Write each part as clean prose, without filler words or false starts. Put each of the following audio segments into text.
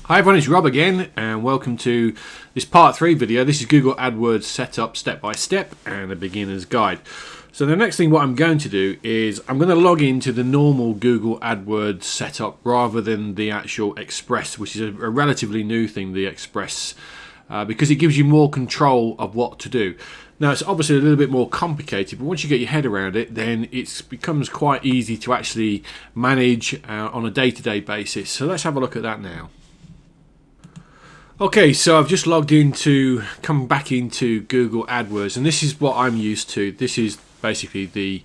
Hi everyone, it's Rob again and welcome to this part 3 video. This is Google AdWords setup step by step and a beginner's guide. So the next thing what I'm going to do is I'm going to log into the normal Google AdWords setup rather than the actual Express, which is a relatively new thing, the Express, because it gives you more control of what to do. Now it's obviously a little bit more complicated, but once you get your head around it, then it becomes quite easy to actually manage on a day-to-day basis. So let's have a look at that now. Okay, so I've just come back into Google AdWords, and this is what I'm used to. This is basically the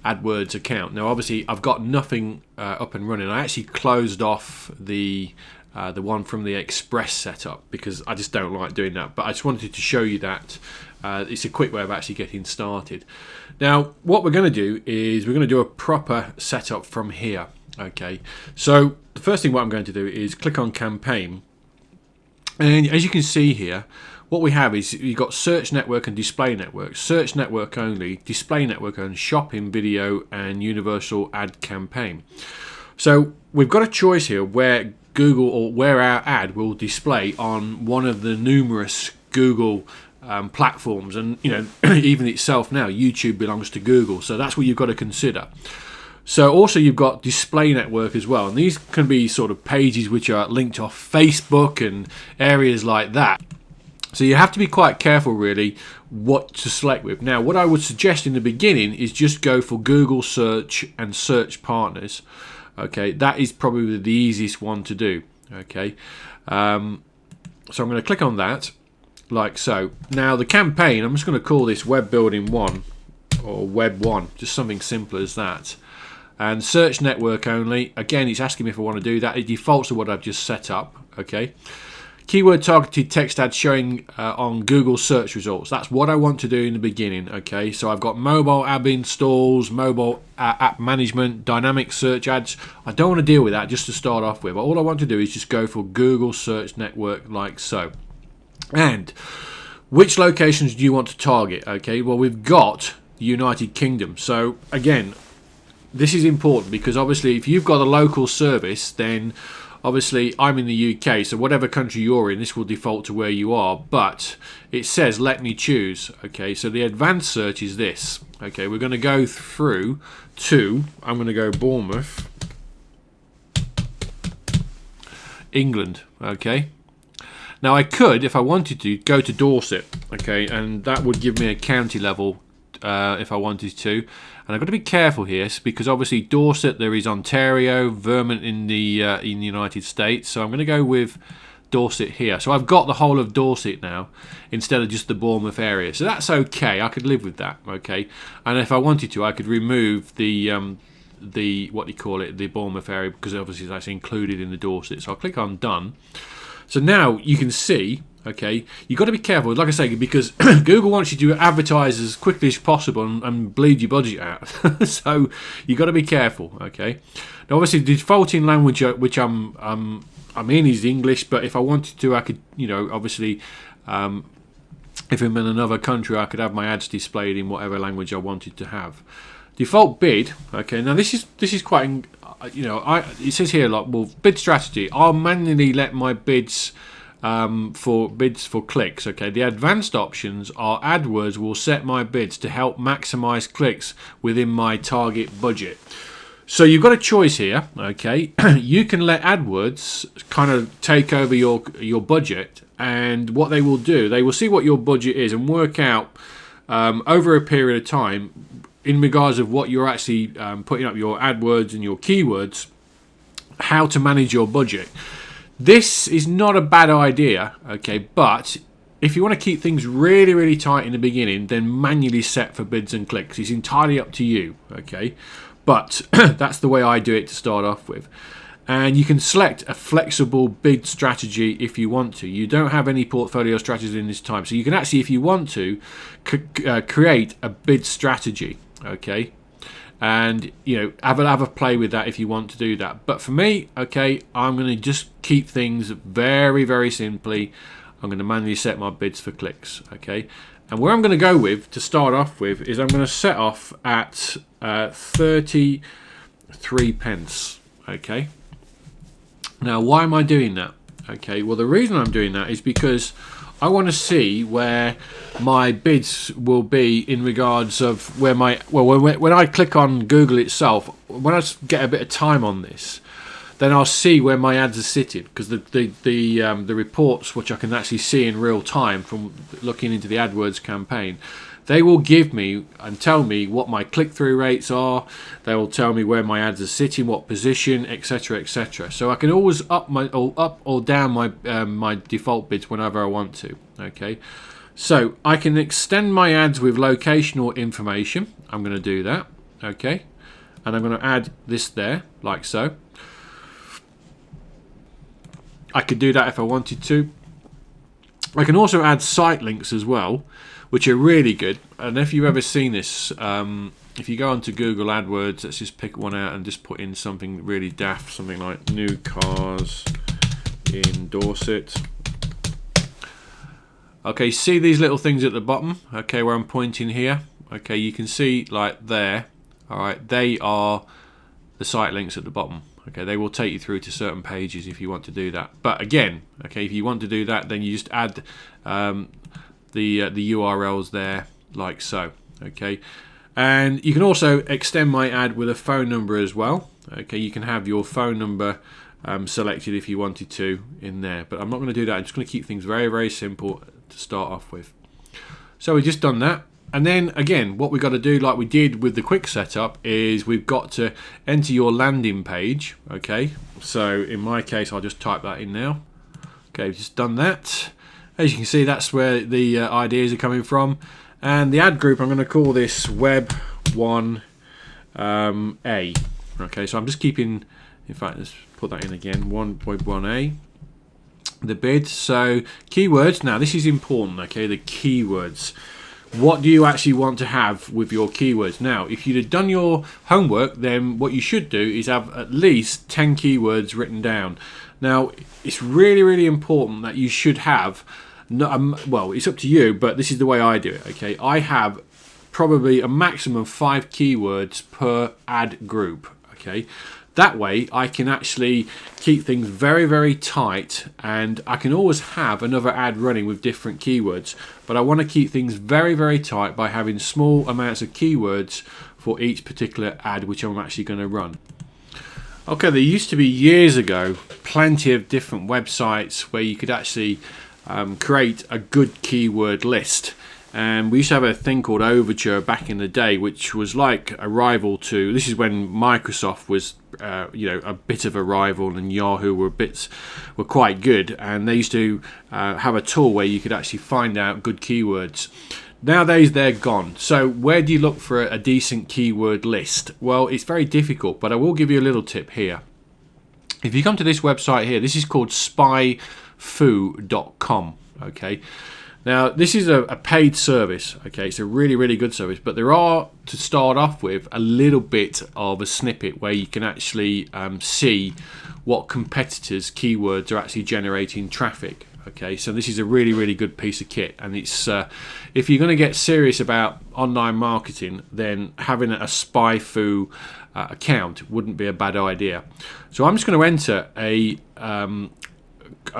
AdWords account. Now, obviously, I've got nothing up and running. I actually closed off the one from the Express setup because I just don't like doing that. But I just wanted to show you that it's a quick way of actually getting started. Now, what we're going to do is we're going to do a proper setup from here. Okay, so the first thing what I'm going to do is click on Campaign. And as you can see here, what we have is you've got search network and display network. Search network only, display network only, shopping, video, and universal ad campaign. So we've got a choice here where Google or where our ad will display on one of the numerous Google platforms. And you know, even itself now, YouTube belongs to Google. So that's what you've got to consider. So also you've got display network as well, and these can be sort of pages which are linked off Facebook and areas like that. So you have to be quite careful really what to select with. Now what I would suggest in the beginning is just go for Google search and search partners. Okay, that is probably the easiest one to do. Okay, so I'm going to click on that like so. Now the campaign, I'm just going to call this web building 1 or web 1, just something simple as that. And search network only, again it's asking me if I want to do that. It defaults to what I've just set up. Okay, keyword targeted text ads showing on Google search results, that's what I want to do in the beginning. Okay, so I've got mobile app installs, mobile app management, dynamic search ads. I don't want to deal with that just to start off with. All I want to do is just go for Google search network like so. And which locations do you want to target? Okay, well we've got the United Kingdom, so again this is important because obviously if you've got a local service, then obviously I'm in the UK, so whatever country you're in, this will default to where you are, but it says let me choose. Okay, so the advanced search is this. Okay, we're going to go through to, I'm going to go Bournemouth, England. Okay, now I could, if I wanted to, go to Dorset. Okay, and that would give me a county level if I wanted to. And I've got to be careful here because obviously Dorset, there is Ontario, Vermont in the United States. So I'm going to go with Dorset here. So I've got the whole of Dorset now instead of just the Bournemouth area. So that's okay. I could live with that. Okay. And if I wanted to, I could remove the what do you call it, the Bournemouth area, because obviously that's included in the Dorset. So I'll click on done. So now you can see. Okay, you've got to be careful, like I say, because Google wants you to advertise as quickly as possible and bleed your budget out. So you've got to be careful. Okay, now obviously the defaulting language which I'm in is English, but if I wanted to, I could, you know, obviously, if I'm in another country, I could have my ads displayed in whatever language I wanted to have. Default bid. Okay, now this is quite, you know, it says here like, well, bid strategy. I'll manually let my bids. For bids for clicks. Okay, the advanced options are AdWords will set my bids to help maximize clicks within my target budget. So you've got a choice here. Okay, you can let AdWords kind of take over your budget, and what they will do, they will see what your budget is and work out over a period of time in regards of what you're actually putting up your AdWords and your keywords, how to manage your budget. This is not a bad idea, okay, but if you want to keep things really, really tight in the beginning, then manually set for bids and clicks. It's entirely up to you, okay, but that's the way I do it to start off with. And you can select a flexible bid strategy if you want to. You don't have any portfolio strategies in this time, so you can actually, if you want to, create a bid strategy, okay. And you know, have a play with that if you want to do that. But for me, okay, I'm going to just keep things very, very simply. I'm going to manually set my bids for clicks. Okay, and where I'm going to go with to start off with is I'm going to set off at 33 pence. Okay, now why am I doing that? Okay, well the reason I'm doing that is because I want to see where my bids will be in regards of where my, well, when I click on Google itself, when I get a bit of time on this, then I'll see where my ads are sitting, because the reports, which I can actually see in real time from looking into the AdWords campaign, they will give me and tell me what my click-through rates are. They will tell me where my ads are sitting, what position, etc., etc. So I can always up or down my my default bids whenever I want to. Okay, so I can extend my ads with location or information. I'm going to do that. Okay, and I'm going to add this there like so. I could do that if I wanted to. I can also add site links as well, which are really good. And if you've ever seen this, if you go onto Google Adwords, let's just pick one out and just put in something really daft, something like new cars in Dorset. Okay, see these little things at the bottom, okay, where I'm pointing here? Okay, you can see like there, all right, they are the site links at the bottom. Okay, they will take you through to certain pages if you want to do that. But again, okay, if you want to do that, then you just add the URLs there like so. Okay, and you can also extend my ad with a phone number as well. Okay, you can have your phone number selected if you wanted to in there, but I'm not going to do that. I'm just going to keep things very, very simple to start off with. So we've just done that. And then again, what we've got to do, like we did with the quick setup, is we've got to enter your landing page. Okay, so in my case, I'll just type that in now. Okay, we've just done that. As you can see, that's where the ideas are coming from. And the ad group, I'm going to call this Web 1A. Okay, so I'm just keeping, in fact, let's put that in again, Web 1A. The bid. So keywords. Now this is important. Okay, the keywords. What do you actually want to have with your keywords? Now, if you'd have done your homework, then what you should do is have at least 10 keywords written down. Now, it's really, really important that you should have, well, it's up to you, but this is the way I do it, okay? I have probably a maximum of 5 keywords per ad group, okay? That way, I can actually keep things very, very tight, and I can always have another ad running with different keywords. But I want to keep things very, very tight by having small amounts of keywords for each particular ad which I'm actually going to run. Okay, there used to be years ago plenty of different websites where you could actually create a good keyword list. And we used to have a thing called Overture back in the day, which was like a rival to, this is when Microsoft was a bit of a rival, and Yahoo were quite good, and they used to have a tool where you could actually find out good keywords. Nowadays they're gone. So where do you look for a decent keyword list? Well, it's very difficult, but I will give you a little tip here. If you come to this website here, this is called SpyFu.com. Okay. Now, this is a paid service, okay? It's a really, really good service, but there are, to start off with, a little bit of a snippet where you can actually see what competitors' keywords are actually generating traffic, okay? So this is a really, really good piece of kit, and it's if you're going to get serious about online marketing, then having a SpyFu account wouldn't be a bad idea. So I'm just going to enter a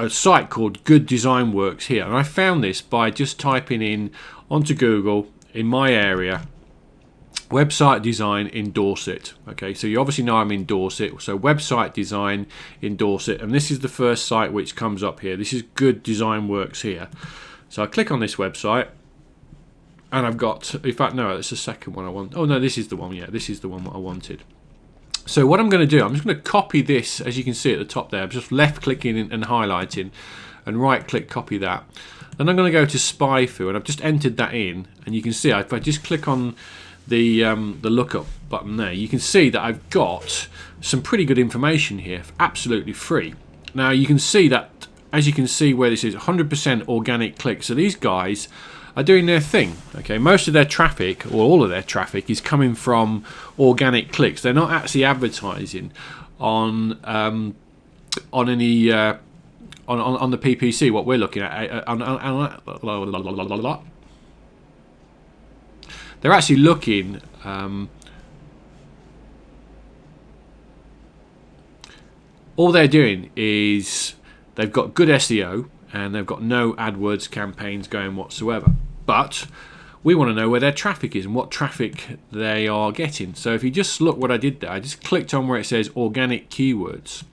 site called Good Design Works here, and I found this by just typing in onto Google in my area website design in Dorset. Okay, so you obviously know I'm in Dorset, so website design in Dorset, and this is the first site which comes up here. This is Good Design Works here. So I click on this website, and I've got, in fact no, that's the second one I want. Oh no, this is the one. Yeah, this is the one that I wanted. So what I'm going to do, I'm just going to copy this, as you can see at the top there. I'm just left clicking and highlighting, and right click copy that. Then I'm going to go to SpyFu, and I've just entered that in, and you can see if I just click on the lookup button there, you can see that I've got some pretty good information here, absolutely free. Now you can see that, as you can see where this is 100% organic clicks. So these guys are doing their thing. Okay, most of their traffic, or all of their traffic, is coming from organic clicks. They're not actually advertising on any on the PPC. What we're looking at, they're actually looking. All they're doing is they've got good SEO and they've got no AdWords campaigns going whatsoever. But we want to know where their traffic is and what traffic they are getting. So if you just look what I did there, I just clicked on where it says organic keywords.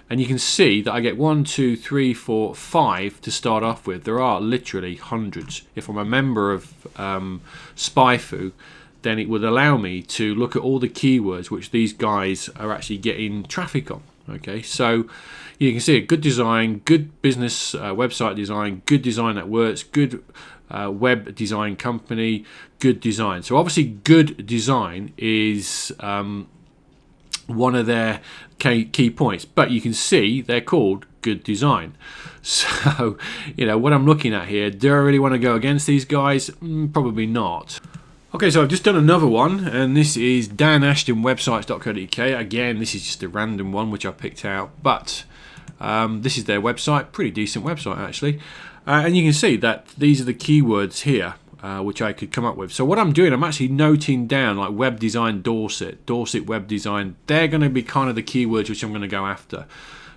And you can see that I get 1, 2, 3, 4, 5 to start off with. There are literally hundreds. If I'm a member of SpyFu, then it would allow me to look at all the keywords which these guys are actually getting traffic on. Okay, so you can see a good design, good business website design, good design that works, good web design company, good design. So obviously good design is one of their key points, but you can see they're called good design. So what I'm looking at here, do I really want to go against these guys? Probably not. Okay, so I've just done another one, and this is danashtonwebsites.co.uk. Again, this is just a random one which I picked out, but this is their website, pretty decent website actually. And you can see that these are the keywords here which I could come up with. So what I'm doing, I'm actually noting down like web design Dorset web design. They're going to be kind of the keywords which I'm going to go after.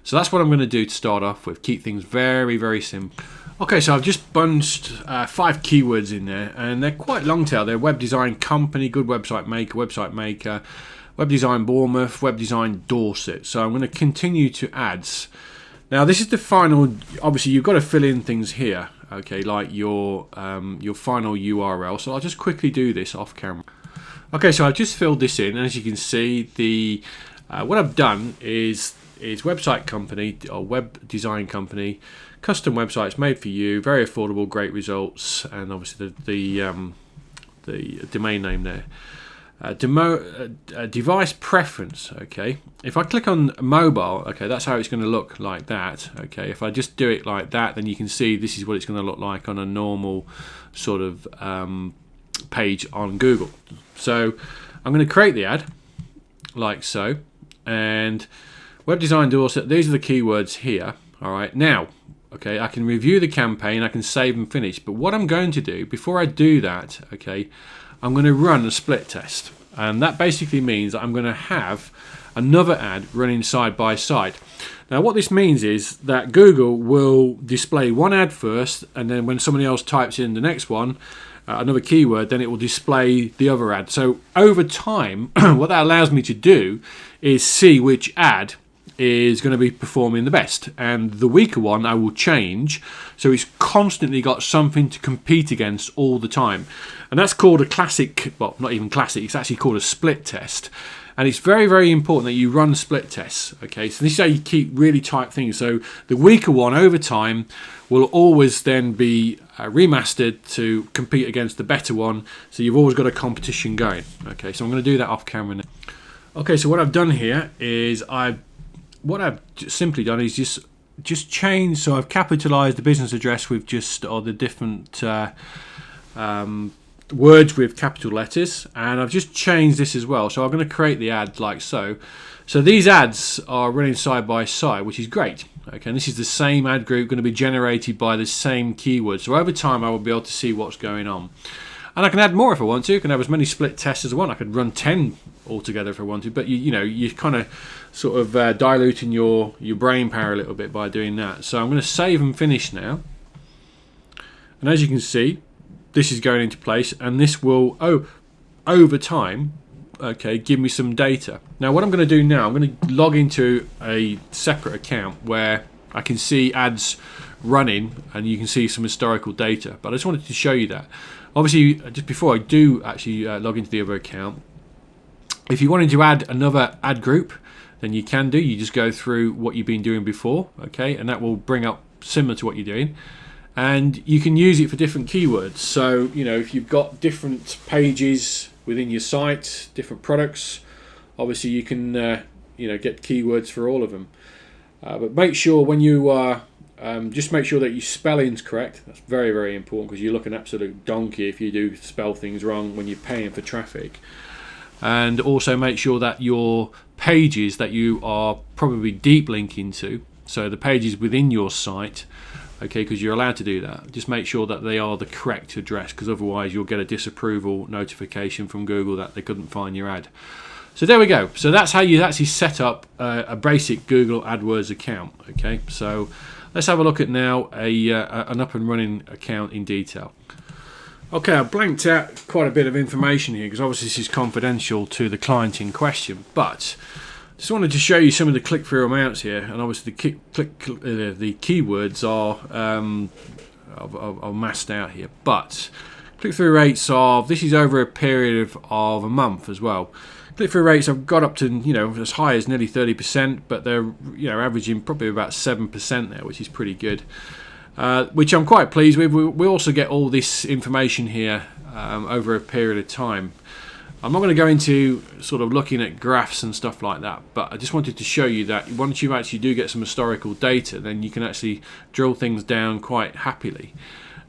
So that's what I'm going to do to start off with. Keep things very, very simple. Okay, so I've just bunched 5 keywords in there, and they're quite long tail. They're web design company, good website maker, web design Bournemouth, web design Dorset. So I'm going to continue to ads. Now this is the final. Obviously, you've got to fill in things here. Okay, like your final URL. So I'll just quickly do this off camera. Okay, so I've just filled this in, and as you can see, the what I've done is website company or web design company, custom websites made for you, very affordable, great results, and obviously the domain name there. Device preference. Okay, if I click on mobile, okay, that's how it's going to look like that. Okay, if I just do it like that, then you can see this is what it's going to look like on a normal sort of page on Google. So I'm going to create the ad like so, and web design Dorset, these are the keywords here. All right, now, okay, I can review the campaign, I can save and finish, but what I'm going to do, before I do that, okay, I'm going to run a split test. And that basically means that I'm going to have another ad running side by side. Now what this means is that Google will display one ad first, and then when somebody else types in the next one, another keyword, then it will display the other ad. So over time, what that allows me to do is see which ad is going to be performing the best, and the weaker one I will change, so it's constantly got something to compete against all the time. And that's called a classic, well, not even classic, it's actually called a split test. And it's very, very important that you run split tests. Okay, so this is how you keep really tight things. So the weaker one over time will always then be remastered to compete against the better one, so you've always got a competition going. Okay, so I'm going to do that off camera now. Okay, so what I've done here is what I've simply done is just change. So I've capitalized the business address with the different words with capital letters, and I've just changed this as well. So I'm going to create the ad like so. So these ads are running side by side, which is great. Okay, and this is the same ad group going to be generated by the same keyword. So over time I will be able to see what's going on. And I can add more if I want to. I can have as many split tests as I want. I could run 10 altogether if I wanted. But you're kind of sort of diluting your brain power a little bit by doing that. So I'm going to save and finish now. And as you can see, this is going into place, and this will over time, okay, give me some data. Now what I'm going to do now, I'm going to log into a separate account where I can see ads running, and you can see some historical data. But I just wanted to show you that. Obviously, just before I do actually log into the other account, if you wanted to add another ad group, then you can do. You just go through what you've been doing before, okay, and that will bring up similar to what you're doing. And you can use it for different keywords. So, if you've got different pages within your site, different products, obviously you can, get keywords for all of them. But make sure when you are just make sure that your spelling's correct. That's very, very important, because you look an absolute donkey if you do spell things wrong when you're paying for traffic. And also make sure that your pages that you are probably deep linking to, so the pages within your site, okay, because you're allowed to do that, just make sure that they are the correct address, because otherwise you'll get a disapproval notification from Google that they couldn't find your ad. So there we go. So that's how you actually set up a basic Google AdWords account. Okay, so let's have a look at now an up and running account in detail. Okay, I've blanked out quite a bit of information here because obviously this is confidential to the client in question, but just wanted to show you some of the click-through amounts here, and obviously the keywords are masked out here, but click-through rates of, this is over a period of a month as well. Click-through rates have got up to, as high as nearly 30%, but they're, averaging probably about 7% there, which is pretty good. Which I'm quite pleased with. We also get all this information here over a period of time. I'm not going to go into sort of looking at graphs and stuff like that, but I just wanted to show you that once you actually do get some historical data, then you can actually drill things down quite happily,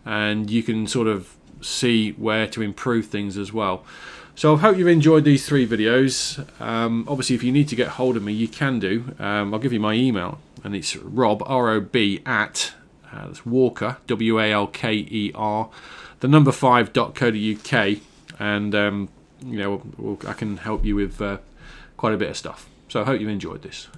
and you can sort of see where to improve things as well. So I hope you've enjoyed these 3 videos. Obviously, if you need to get hold of me, you can do. I'll give you my email, and it's rob, R-O-B, at that's Walker, W-A-L-K-E-R, the number 5.co.uk, and I can help you with quite a bit of stuff. So I hope you've enjoyed this.